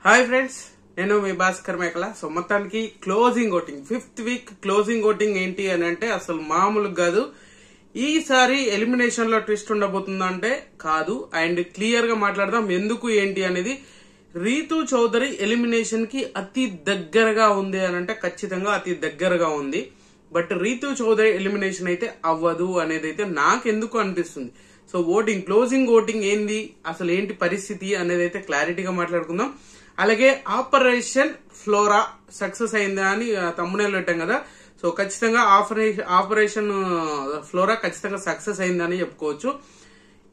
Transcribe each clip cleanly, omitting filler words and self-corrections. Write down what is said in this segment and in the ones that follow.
Hi friends, నేను మీ భాస్కర్ మేకల. So మొత్తానికి closing voting 5th week closing voting ఏంటి అని అంటే అసలు మామూలు కాదు. ఈసారి ఎలిమినేషన్ లో ట్విస్ట్ ఉండబోతుందంటే కాదు. అండ్ క్లియర్ గా మాట్లాడదాం ఎందుకు ఏంటి అనేది. రీతు చౌదరి ఎలిమినేషన్ కి అతి దగ్గరగా ఉంది అని అంటే ఖచ్చితంగా అతి దగ్గరగా ఉంది. బట్ రీతు చౌదరి ఎలిమినేషన్ అయితే అవ్వదు అనేది అయితే నాకెందుకు అనిపిస్తుంది. సో ఓటింగ్ క్లోజింగ్ ఓటింగ్ ఏంది, అసలు ఏంటి పరిస్థితి అనేది అయితే క్లారిటీగా మాట్లాడుకుందాం. అలాగే ఆపరేషన్ ఫ్లోరా సక్సెస్ అయిందా అని తమ్మునేలు పెట్టాం కదా. సో ఖచ్చితంగా ఆపరేషన్ ఫ్లోరా ఖచ్చితంగా సక్సెస్ అయిందని చెప్పుకోవచ్చు.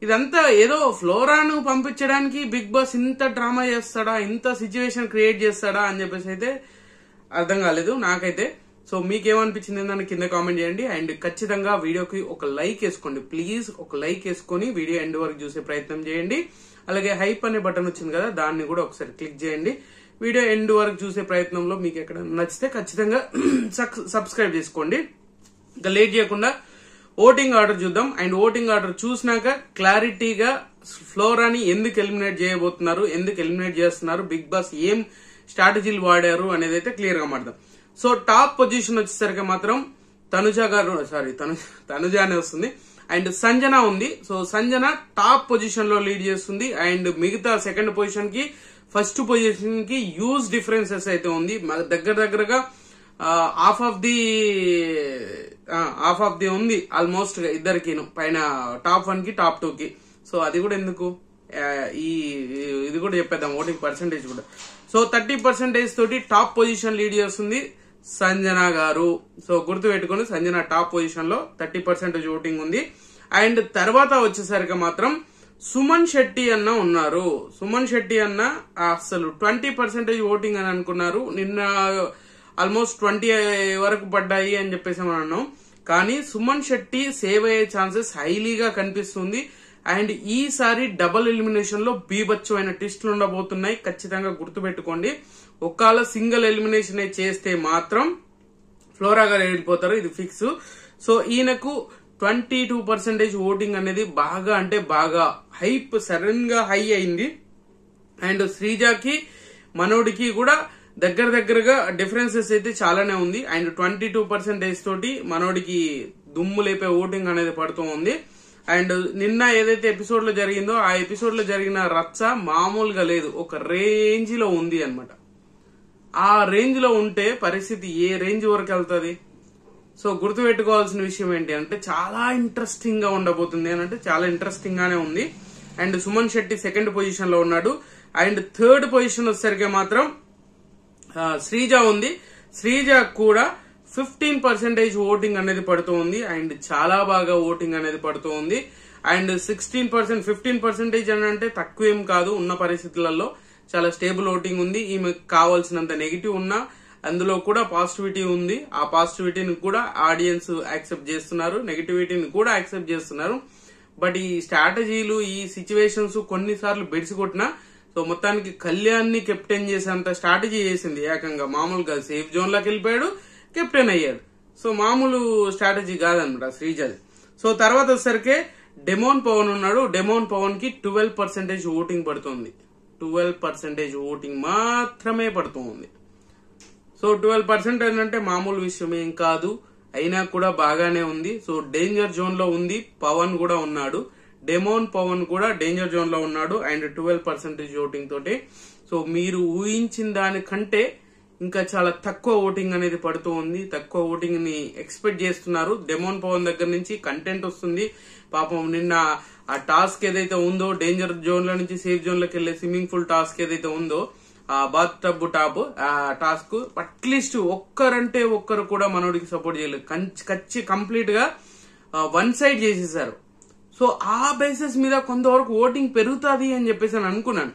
ఇదంతా ఏదో ఫ్లోరాను పంపించడానికి బిగ్ బాస్ ఇంత డ్రామా చేస్తాడా, ఇంత సిచ్యువేషన్ క్రియేట్ చేస్తాడా అని చెప్పేసి అయితే అర్థం కాలేదు నాకైతే. సో మీకేమనిపించింది దాన్ని కింద కామెంట్ చేయండి. అండ్ ఖచ్చితంగా వీడియోకి ఒక లైక్ వేసుకోండి ప్లీజ్. ఒక లైక్ వేసుకొని వీడియో ఎండ్ వరకు చూసే ప్రయత్నం చేయండి. అలాగే హైప్ అనే బటన్ వచ్చింది కదా, దాన్ని కూడా ఒకసారి క్లిక్ చేయండి. వీడియో ఎండ్ వరకు చూసే ప్రయత్నంలో మీకు ఎక్కడ నచ్చితే ఖచ్చితంగా సబ్స్క్రైబ్ చేసుకోండి. ఇంకా లేట్ చేయకుండా ఓటింగ్ ఆర్డర్ చూద్దాం. అండ్ ఓటింగ్ ఆర్డర్ చూసినాక క్లారిటీగా ఫ్లోరాని ఎందుకు ఎలిమినేట్ చేయబోతున్నారు, ఎందుకు ఎలిమినేట్ చేస్తున్నారు, బిగ్ బాస్ ఏం స్ట్రాటజీలు వాడారు అనేది అయితే క్లియర్ గా మాట్లాడదాం. సో టాప్ పొజిషన్ వచ్చేసరికి మాత్రం తనుజానే వస్తుంది. అండ్ సంజన ఉంది. సో సంజన టాప్ పొజిషన్ లో లీడ్ చేస్తుంది. అండ్ మిగతా సెకండ్ పొజిషన్ కి ఫస్ట్ పొజిషన్ కి హ్యూజ్ డిఫరెన్సెస్ అయితే ఉంది. దగ్గరగా హాఫ్ ఆఫ్ ది ఉంది ఆల్మోస్ట్ ఇద్దరికి పైన టాప్ 1 కి టాప్ 2 కి. సో అది కూడా ఎందుకు ఇది కూడా చెప్పేద్దాం ఓటింగ్ పర్సెంటేజ్ కూడా. సో 30% తోటి టాప్ పొజిషన్ లీడ్ చేస్తుంది సంజన గారు. సో గుర్తు పెట్టుకుని సంజన టాప్ పొజిషన్ లో 30% ఓటింగ్ ఉంది. అండ్ తర్వాత వచ్చేసరికి మాత్రం సుమన్ శెట్టి అన్న ఉన్నారు. సుమన్ శెట్టి అన్న అసలు 20% ఓటింగ్ అని అనుకున్నారు. నిన్న ఆల్మోస్ట్ 20 వరకు పడ్డాయి అని చెప్పేసి మనం అన్నాం. కానీ సుమన్ శెట్టి సేవ్ అయ్యే ఛాన్సెస్ హైలీగా కనిపిస్తుంది. అండ్ ఈసారి డబుల్ ఎలిమినేషన్ లో బీభత్సమైన ట్విస్టులు ఉండబోతున్నాయి. ఖచ్చితంగా గుర్తుపెట్టుకోండి. ఒకవేళ సింగిల్ ఎలిమినేషన్ చేస్తే మాత్రం ఫ్లోరా గారు వెళ్ళిపోతారు, ఇది ఫిక్స్. సో ఈయనకు 22% ఓటింగ్ అనేది బాగా అంటే బాగా హైప్ సడన్ గా హై అయింది. అండ్ శ్రీజాకి మనోడికి కూడా దగ్గరగా డిఫరెన్సెస్ అయితే చాలానే ఉంది. అండ్ 22% తోటి మనోడికి దుమ్ము లేపే ఓటింగ్ అనేది పడుతూ ఉంది. అండ్ నిన్న ఏదైతే ఎపిసోడ్ లో జరిగిందో ఆ ఎపిసోడ్ లో జరిగిన రచ్చ మామూలుగా లేదు, ఒక రేంజ్ లో ఉంది అన్నమాట. ఆ రేంజ్ లో ఉంటే పరిస్థితి ఏ రేంజ్ వరకు వెళ్తుంది. సో గుర్తుపెట్టుకోవాల్సిన విషయం ఏంటి అంటే చాలా ఇంట్రెస్టింగ్ గా ఉండబోతుంది అని అంటే చాలా ఇంట్రెస్టింగ్ గానే ఉంది. And Suman Shetty second position లో ఉన్నాడు. అండ్ థర్డ్ పొజిషన్ వచ్చేసరికి మాత్రం శ్రీజ ఉంది. శ్రీజ కూడా 15% ఓటింగ్ అనేది పడుతూ ఉంది. అండ్ చాలా బాగా ఓటింగ్ అనేది పడుతూ ఉంది. అండ్ 15% అని అంటే తక్కువేం కాదు. ఉన్న పరిస్థితులలో చాలా స్టేబుల్ ఓటింగ్ ఉంది. ఈమెకు కావాల్సినంత నెగిటివ్ ఉన్నా అందులో కూడా పాజిటివిటీ ఉంది. ఆ పాజిటివిటీని కూడా ఆడియన్స్ యాక్సెప్ట్ చేస్తున్నారు, నెగిటివిటీని కూడా యాక్సెప్ట్ చేస్తున్నారు. బట్ ఈ స్ట్రాటజీలు ఈ సిచ్యువేషన్స్ కొన్నిసార్లు బెడిసి కొట్టినా సో మొత్తానికి కళ్యాణ్ని కెప్టెన్ చేసేంత స్ట్రాటజీ చేసింది. ఏకంగా మామూలుగా సేఫ్ జోన్ లోకి వెళ్ళిపోయాడు, కెప్టెన్ అయ్యాడు. సో మామూలు స్ట్రాటజీ కాదనమాట శ్రీజాది. సో తర్వాత వచ్చేసరికి డెమోన్ పవన్ ఉన్నాడు. డెమోన్ పవన్ కి 12% ఓటింగ్ పడుతుంది. 12% ఓటింగ్ మాత్రమే పడుతూ ఉంది. సో 12% అంటే మామూలు విషయం ఏం కాదు, అయినా కూడా బాగానే ఉంది. సో డేంజర్ జోన్ లో ఉంది. పవన్ కూడా ఉన్నాడు, డెమోన్ పవన్ కూడా డేంజర్ జోన్ లో ఉన్నాడు. అండ్ 12% ఓటింగ్ తోటి సో మీరు ఊహించిన దానికంటే ఇంకా చాలా తక్కువ ఓటింగ్ అనేది పడుతూ ఉంది. తక్కువ ఓటింగ్ ని ఎక్స్పెక్ట్ చేస్తున్నారు. డెమోన్ పవన్ దగ్గర నుంచి కంటెంట్ వస్తుంది. పాపం నిన్న ఆ టాస్క్ ఏదైతే ఉందో డేంజర్ జోన్ లో నుంచి సేఫ్ జోన్ లోకి వెళ్లే స్విమ్మింగ్ పూల్ టాస్క్ ఏదైతే ఉందో ఆ బాత్ టబ్ టాప్ ఆ టాస్క్ అట్లీస్ట్ ఒక్కరంటే ఒక్కరు కూడా మనోడికి సపోర్ట్ చేయలేదు. కంప్లీట్ గా వన్ సైడ్ చేసేసారు. సో ఆ బేసిస్ మీద కొంతవరకు ఓటింగ్ పెరుగుతుంది అని చెప్పేసి అని అనుకున్నాను.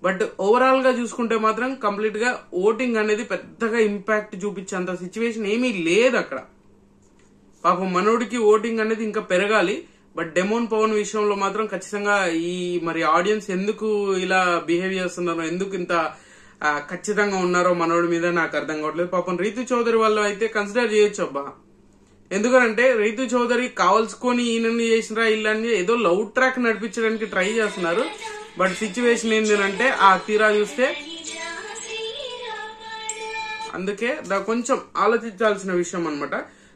బట్ ఓవరాల్ గా చూసుకుంటే మాత్రం కంప్లీట్ గా ఓటింగ్ అనేది పెద్దగా ఇంపాక్ట్ చూపించేంత సిచ్యువేషన్ ఏమీ లేదు అక్కడ. పాపం మనోడికి ఓటింగ్ అనేది ఇంకా పెరగాలి. బట్ డెమోన్ పవన్ విషయంలో మాత్రం ఖచ్చితంగా ఈ మరి ఆడియన్స్ ఎందుకు ఇలా బిహేవ్ చేస్తున్నారో, ఎందుకు ఇంత ఖచ్చితంగా ఉన్నారో మనోడి మీద నాకు అర్థం కావట్లేదు. పాపం రీతు చౌదరి వాళ్ళు అయితే కన్సిడర్ చేయొచ్చు అబ్బా. ఎందుకంటే రీతు చౌదరి కావాల్సుకొని ఈయనని చేసినా ఇళ్ళని ఏదో లవ్ ట్రాక్ నడిపించడానికి ట్రై చేస్తున్నారు. బట్ సిచ్యువేషన్ ఏంటంటే ఆ తీరా చూస్తే అందుకే కొంచెం ఆలోచించాల్సిన విషయం అనమాట.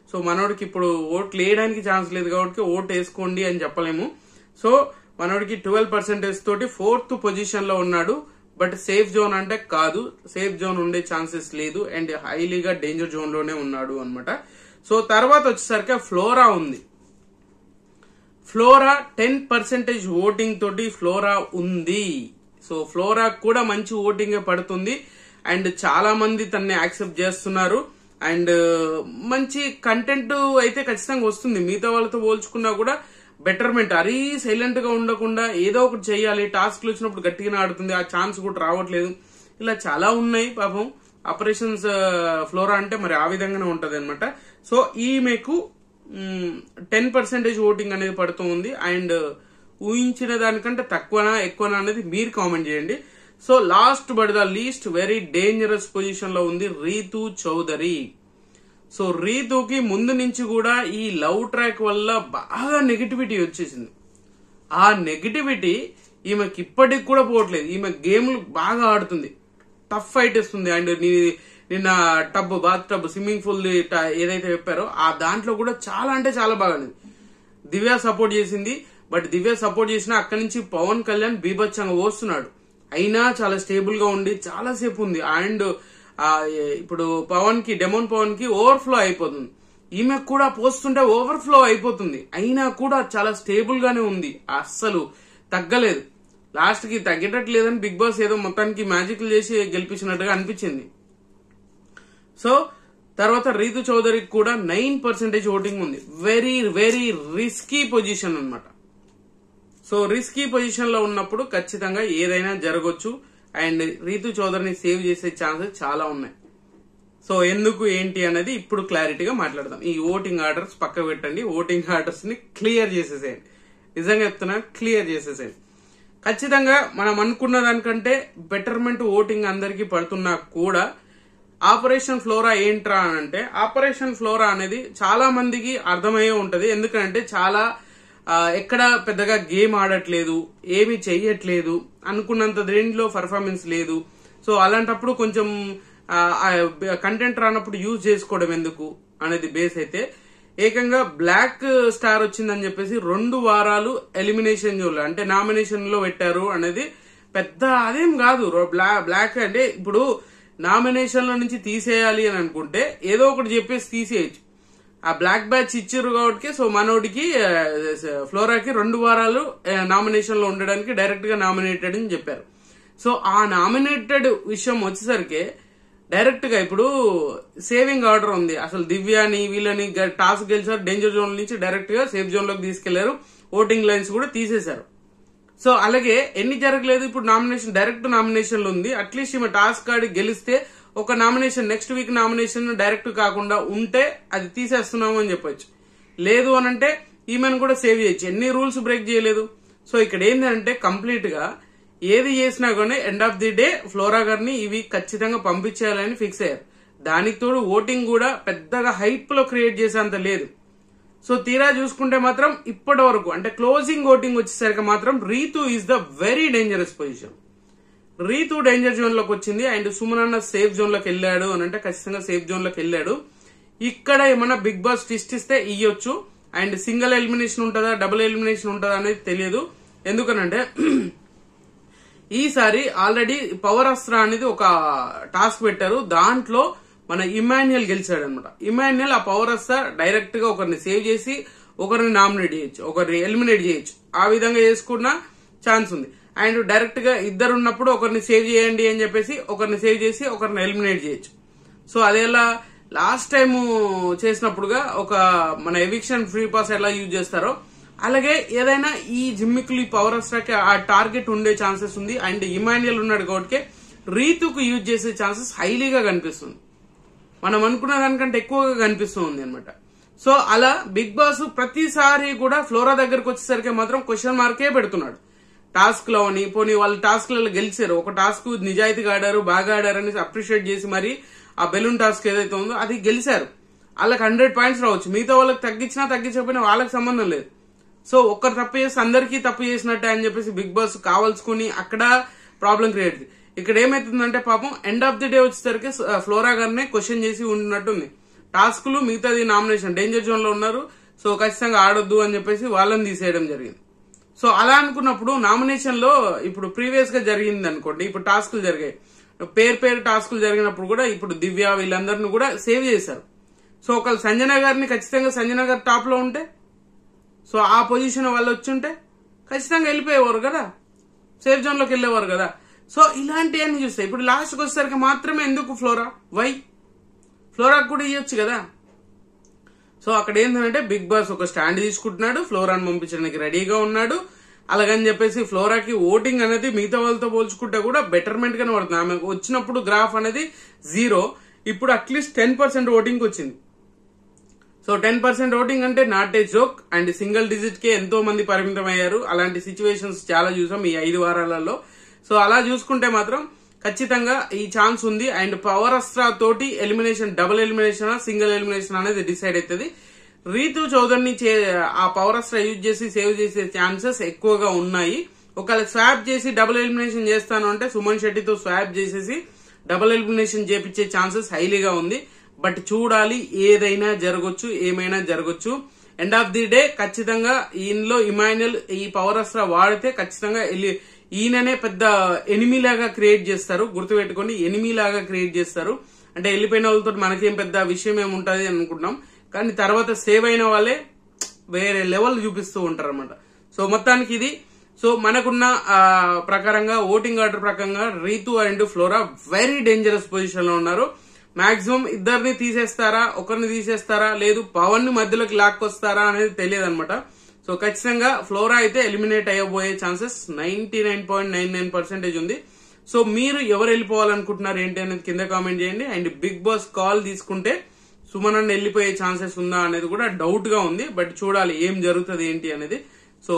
సో మనోడికి ఇప్పుడు ఓట్లు వేయడానికి ఛాన్స్ లేదు కాబట్టి ఓటు వేసుకోండి అని చెప్పలేము. సో మనోడికి 12% తోటి 4th పొజిషన్ లో ఉన్నాడు. బట్ సేఫ్ జోన్ అంటే కాదు, సేఫ్ జోన్ ఉండే ఛాన్సెస్ లేదు అండ్ హైలీగా డేంజర్ జోన్ లోనే ఉన్నాడు అనమాట. సో తర్వాత వచ్చేసరికి ఫ్లోరా ఉంది. ఫ్లోరా 10% ఓటింగ్ తోటి ఫ్లోరా ఉంది. సో ఫ్లోరా కూడా మంచి ఓటింగ్ పడుతుంది అండ్ చాలా మంది తనని యాక్సెప్ట్ చేస్తున్నారు అండ్ మంచి కంటెంట్ అయితే ఖచ్చితంగా వస్తుంది. మిగతా వాళ్ళతో పోల్చుకున్నా కూడా బెటర్మెంట్. అరీ సైలెంట్ గా ఉండకుండా ఏదో ఒకటి చేయాలి, టాస్క్లు వచ్చినప్పుడు గట్టిగా ఆడుతుంది, ఆ ఛాన్స్ కూడా రావట్లేదు. ఇలా చాలా ఉన్నాయి పాపం. ఆపరేషన్స్ ఫ్లోరా అంటే మరి ఆ విధంగానే ఉంటది అనమాట. సో ఈమెకు 10% ఓటింగ్ అనేది పడుతూ ఉంది అండ్ ఊహించిన దానికంటే తక్కువనా ఎక్కువనా అనేది మీరు కామెంట్ చేయండి. So last but the least very dangerous position లో ఉంది రీతు చౌదరి. సో రీతుకి ముందు నుంచి కూడా ఈ లవ్ ట్రాక్ వల్ల బాగా నెగిటివిటీ వచ్చేసింది. ఆ నెగిటివిటీ ఈమెకి ఇప్పటికి కూడా పోవట్లేదు. ఈమె గేమ్లు బాగా ఆడుతుంది, టఫ్ ఫైట్ ఇస్తుంది అండ్ నిన్న బాత్ టబ్ స్విమ్మింగ్ పూల్ ఏదైతే చెప్పారో ఆ దాంట్లో కూడా చాలా అంటే చాలా బాగా దివ్య సపోర్ట్ చేసింది. బట్ దివ్య సపోర్ట్ చేసినా అక్కడి నుంచి పవన్ కళ్యాణ్ బీభత్సంగా పోస్తున్నాడు. అయినా చాలా స్టేబుల్ గా ఉండి చాలా సేపు ఉంది అండ్ ఇప్పుడు డెమోన్ పవన్ కి ఓవర్ఫ్లో అయిపోతుంది. ఈమె కూడా పోస్తుంటే ఓవర్ఫ్లో అయిపోతుంది. అయినా కూడా చాలా స్టేబుల్ గానే ఉంది, అస్సలు తగ్గలేదు. లాస్ట్ కి తగ్గేటట్లేదని బిగ్ బాస్ ఏదో మొత్తానికి మ్యాజిక్లు చేసి గెలిపించినట్టుగా అనిపించింది. సో తర్వాత రీతు చౌదరికి కూడా 9% ఓటింగ్ ఉంది. వెరీ వెరీ రిస్కీ పొజిషన్ అన్నమాట. సో రిస్కీ పొజిషన్ లో ఉన్నప్పుడు ఖచ్చితంగా ఏదైనా జరగొచ్చు అండ్ రీతు చౌదరిని సేవ్ చేసే ఛాన్సెస్ చాలా ఉన్నాయి. సో ఎందుకు ఏంటి అనేది ఇప్పుడు క్లారిటీగా మాట్లాడదాం. ఈ ఓటింగ్ ఆర్డర్స్ పక్క పెట్టండి, ఓటింగ్ ఆర్డర్స్ ని క్లియర్ చేసేసేయండి. నిజంగా చెప్తున్నా, క్లియర్ చేసేసేయండి. ఖచ్చితంగా మనం అనుకున్న దానికంటే బెటర్మెంట్ ఓటింగ్ అందరికీ పడుతున్నా కూడా ఆపరేషన్ ఫ్లోరా ఏంట్రా అని అంటే, ఆపరేషన్ ఫ్లోరా అనేది చాలా మందికి అర్థమయ్యే ఉంటది. ఎందుకంటే చాలా ఎక్కడ పెద్దగా గేమ్ ఆడట్లేదు, ఏమి చెయ్యట్లేదు, అనుకున్నంత దేంట్లో పర్ఫార్మెన్స్ లేదు. సో అలాంటప్పుడు కొంచెం కంటెంట్ రానప్పుడు యూజ్ చేసుకోవడం ఎందుకు అనేది బేస్ అయితే ఏకంగా బ్లాక్ స్టార్ వచ్చిందని చెప్పేసి 2 వారాలు ఎలిమినేషన్ జోన్లో అంటే నామినేషన్ లో పెట్టారు అనేది పెద్ద అదేం కాదు. బ్లాక్ అంటే ఇప్పుడు నామినేషన్ లో నుంచి తీసేయాలి అని అనుకుంటే ఏదో ఒకటి చెప్పేసి తీసేయచ్చు. ఆ బ్లాక్ బ్యాచ్ ఇచ్చారు కాబట్టి సో మనోడికి ఫ్లోరాకి 2 వారాలు నామినేషన్ లో ఉండడానికి డైరెక్ట్ గా నామినేటెడ్ అని చెప్పారు. సో ఆ నామినేటెడ్ విషయం వచ్చేసరికి డైరెక్ట్ గా ఇప్పుడు సేవింగ్ ఆర్డర్ ఉంది. అసలు దివ్యాని వీళ్ళని టాస్క్ గెలిచారు, డేంజర్ జోన్ నుంచి డైరెక్ట్ గా సేఫ్ జోన్ లోకి తీసుకెళ్లారు, ఓటింగ్ లైన్స్ కూడా తీసేశారు. సో అలాగే ఎన్ని జరగలేదు, ఇప్పుడు నామినేషన్ డైరెక్ట్ నామినేషన్లు ఉంది. అట్లీస్ట్ ఈమె టాస్క్ ఆడి గెలిస్తే ఒక nomination next week nomination direct కాకుండా ఉంటే అది తీసేస్తున్నాము అని చెప్పొచ్చు. లేదు అని అంటే ఈమెను కూడా సేవ్ చేయొచ్చు, ఎన్ని రూల్స్ బ్రేక్ చేయలేదు. సో ఇక్కడ ఏంటంటే కంప్లీట్ గా ఏది చేసినా కానీ end of the day flora గారిని ఇవి ఖచ్చితంగా పంపించేయాలని ఫిక్స్ అయ్యారు. దానికి తోడు ఓటింగ్ కూడా పెద్దగా హైప్ లో క్రియేట్ చేసేంత లేదు. సో తీరా చూసుకుంటే మాత్రం ఇప్పటి వరకు అంటే క్లోజింగ్ ఓటింగ్ వచ్చేసరికి మాత్రం Ritu is the very dangerous position. Ritu danger zone లోకి వచ్చింది అండ్ సుమన్ అన్న సేఫ్ జోన్ లోకి వెళ్ళాడు అని అంటే ఖచ్చితంగా సేఫ్ జోన్ లోకి వెళ్ళాడు. ఇక్కడ ఏమన్నా బిగ్ బాస్ ట్విస్ట్ ఇస్తే ఇయ్యొచ్చు అండ్ సింగిల్ ఎలిమినేషన్ ఉంటుందా డబుల్ ఎలిమినేషన్ ఉంటుందా అనేది తెలియదు. ఎందుకనంటే ఈసారి ఆల్రెడీ పవర్ అస్త్ర అనేది ఒక టాస్క్ పెట్టారు, దాంట్లో మన ఇమాన్యుయల్ గెలిచాడు అనమాట. ఇమాన్యుయల్ ఆ పవర్ అస్త్ర డైరెక్ట్ గా ఒకరిని సేవ్ చేసి ఒకరిని నామినేట్ చేయొచ్చు, ఒకరిని ఎలిమినేట్ చేయొచ్చు, ఆ విధంగా చేసుకున్న ఛాన్స్ ఉంది. అండ్ డైరెక్ట్ గా ఇద్దరు ఉన్నప్పుడు ఒకరిని సేవ్ చేయండి అని చెప్పేసి ఒకరిని సేవ్ చేసి ఒకరిని ఎలిమినేట్ చేయొచ్చు. సో అదేలా లాస్ట్ టైం చేసినప్పుడుగా ఒక మన ఎవిక్షన్ ఫ్రీ పాస్ ఎలా యూజ్ చేస్తారో అలాగే ఏదైనా ఈ జిమ్మికులు ఈ పవర్ అస్ట్రాకి ఆ టార్గెట్ ఉండే ఛాన్సెస్ ఉంది. అండ్ ఇమాన్యుయల్ ఉన్నాడు కాబట్టి రీతుకు యూజ్ చేసే ఛాన్సెస్ హైలీగా కనిపిస్తుంది, మనం అనుకున్న దానికంటే ఎక్కువగా కనిపిస్తుంది అనమాట. సో అలా బిగ్ బాస్ ప్రతిసారి కూడా ఫ్లోరా దగ్గరకు వచ్చేసరికి మాత్రం క్వశ్చన్ మార్కే పెడుతున్నాడు. టాస్క్ లో అని పోనీ వాళ్ళు టాస్క్లలో గెలిచారు, ఒక టాస్క్ నిజాయితీగా ఆడారు, బాగా ఆడారని అప్రిషియేట్ చేసి మరి ఆ బెలూన్ టాస్క్ ఏదైతే ఉందో అది గెలిచారు, వాళ్ళకి 100 పాయింట్స్ రావచ్చు. మిగతా వాళ్ళకి తగ్గించినా తగ్గించకపోయినా వాళ్ళకి సంబంధం లేదు. సో ఒక్కరు తప్పు చేసి అందరికీ తప్పు చేసినట్టే అని చెప్పేసి బిగ్ బాస్ కావాల్సుకుని అక్కడ ప్రాబ్లం క్రియేట్. ఇక్కడ ఏమైతుందంటే పాపం ఎండ్ ఆఫ్ ది డే వచ్చేసరికి ఫ్లోరా గారినే క్వశ్చన్ చేసి ఉన్నట్టుంది. టాస్క్లు మిగతాది నామినేషన్ డేంజర్ జోన్ లో ఉన్నారు, సో ఖచ్చితంగా ఆడొద్దు అని చెప్పేసి వాళ్ళని తీసేయడం జరిగింది. సో అలా అనుకున్నప్పుడు నామినేషన్ లో ఇప్పుడు ప్రీవియస్ గా జరిగింది అనుకోండి, ఇప్పుడు టాస్క్లు జరిగాయి, పేరు టాస్క్లు జరిగినప్పుడు కూడా ఇప్పుడు దివ్య వీళ్ళందరినీ కూడా సేవ్ చేశారు. సో ఒకళ్ళు సంజన గారిని ఖచ్చితంగా సంజన గారు టాప్ లో ఉంటే, సో ఆ పొజిషన్ వాళ్ళు వచ్చి ఉంటే ఖచ్చితంగా వెళ్ళిపోయేవారు కదా, సేఫ్ జోన్ లోకి వెళ్ళేవారు కదా. సో ఇలాంటివన్నీ చూస్తాయి. ఇప్పుడు లాస్ట్కి వచ్చేసరికి మాత్రమే ఎందుకు ఫ్లోరా, వై ఫ్లోరాకు కూడా ఇవ్వచ్చు కదా. సో అక్కడ ఏంటంటే బిగ్ బాస్ ఒక స్టాండ్ తీసుకుంటున్నాడు, ఫ్లోరాను పంపించడానికి రెడీగా ఉన్నాడు. అలాగని చెప్పేసి ఫ్లోరాకి ఓటింగ్ అనేది మిగతా వాళ్ళతో పోల్చుకుంటే కూడా బెటర్మెంట్ గానే పడుతుంది. ఆమె వచ్చినప్పుడు గ్రాఫ్ అనేది 0, ఇప్పుడు అట్లీస్ట్ 10% ఓటింగ్ వచ్చింది. సో 10% ఓటింగ్ అంటే not a joke. And single digit కే ఎంతో మంది పరిమితం అయ్యారు. అలాంటి సిచ్యువేషన్స్ చాలా చూసాం ఈ 5 వారాలలో. సో అలా చూసుకుంటే మాత్రం ఖచ్చితంగా ఈ ఛాన్స్ ఉంది. అండ్ పవర్ అస్త్రా తోటి elimination, double elimination single elimination అనేది డిసైడ్ అవుతుంది. రీతు చౌదరిని ఆ పవర్ అస్త్రా యూజ్ చేసి సేవ్ చేసే ఛాన్సెస్ ఎక్కువగా ఉన్నాయి. ఒకవేళ స్వాప్ చేసి డబుల్ ఎలిమినేషన్ చేస్తాను అంటే సుమన్ శెట్టితో స్వాప్ చేసేసి డబుల్ ఎలిమినేషన్ చేపించే ఛాన్సెస్ హైలీగా ఉంది. బట్ చూడాలి, ఏదైనా జరగొచ్చు, ఏమైనా జరగొచ్చు. ఎండ్ ఆఫ్ ది డే ఖచ్చితంగా ఈయనలో ఇమాన్యుయల్ ఈ పవర్ అస్త్రా వాడితే ఖచ్చితంగా ఈయననే పెద్ద ఎనిమీ లాగా క్రియేట్ చేస్తారు. గుర్తుపెట్టుకోండి, ఎనిమీ లాగా క్రియేట్ చేస్తారు. అంటే వెళ్ళిపోయిన వాళ్ళతో మనకేం పెద్ద విషయం ఏముంటది అనుకుంటున్నాం, కానీ తర్వాత సేవ్ అయిన వాళ్ళే వేరే లెవెల్ చూపిస్తూ ఉంటారు అనమాట. సో మొత్తానికి ఇది. సో మనకున్న ప్రకారంగా ఓటింగ్ ఆర్డర్ ప్రకారంగా Ritu and Flora very dangerous position లో ఉన్నారు. మాక్సిమం ఇద్దరిని తీసేస్తారా, ఒకరిని తీసేస్తారా, లేదు పవన్ ని మధ్యలోకి లాక్కొస్తారా అనేది తెలియదు అనమాట. సో ఖచ్చితంగా ఫ్లోరా అయితే ఎలిమినేట్ అయ్యబోయే ఛాన్సెస్ 99.99% ఉంది. సో మీరు ఎవరు వెళ్ళిపోవాలనుకుంటున్నారు ఏంటి అనేది కింద కామెంట్ చేయండి. అండ్ బిగ్ బాస్ కాల్ తీసుకుంటే సుమన్ అన్న వెళ్ళిపోయే ఛాన్సెస్ ఉందా అనేది కూడా డౌట్ గా ఉంది. బట్ చూడాలి ఏం జరుగుతుంది ఏంటి అనేది. సో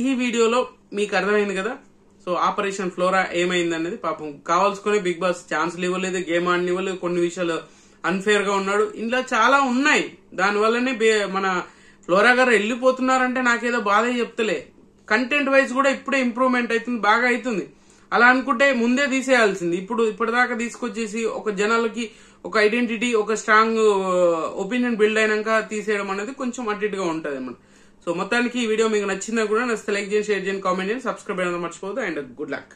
ఈ వీడియోలో మీకు అర్థమైంది కదా, సో ఆపరేషన్ ఫ్లోరా ఏమైంది అనేది. పాపం కావాల్సుకుని బిగ్ బాస్ ఛాన్స్లు ఇవ్వలేదు, గేమ్ ఆడనివ్వలేదు, కొన్ని విషయాలు అన్ఫేర్ గా ఉన్నాడు, ఇలా చాలా ఉన్నాయి. దానివల్లనే మన ఫ్లోరా గారు వెళ్ళిపోతున్నారంటే నాకేదో బాధ చెప్తలే. కంటెంట్ వైజ్ కూడా ఇప్పుడే ఇంప్రూవ్మెంట్ అవుతుంది, బాగా అవుతుంది. అలా అనుకుంటే ముందే తీసేయాల్సింది. ఇప్పటిదాకా తీసుకొచ్చేసి ఒక జనాలకి ఒక ఐడెంటిటీ, ఒక స్ట్రాంగ్ ఒపీనియన్ బిల్డ్ అయినాక తీసేయడం అనేది కొంచెం అటు ఇటుగా ఉంటది అన్నమాట. సో మొత్తానికి ఈ వీడియో మీకు నచ్చిందా కూడా నచ్చితే లైక్ చేయండి, షేర్ చేయండి, కామెంట్ చేయండి, సబ్స్క్రైబ్ చేయడం మర్చిపోవద్దు. And good luck.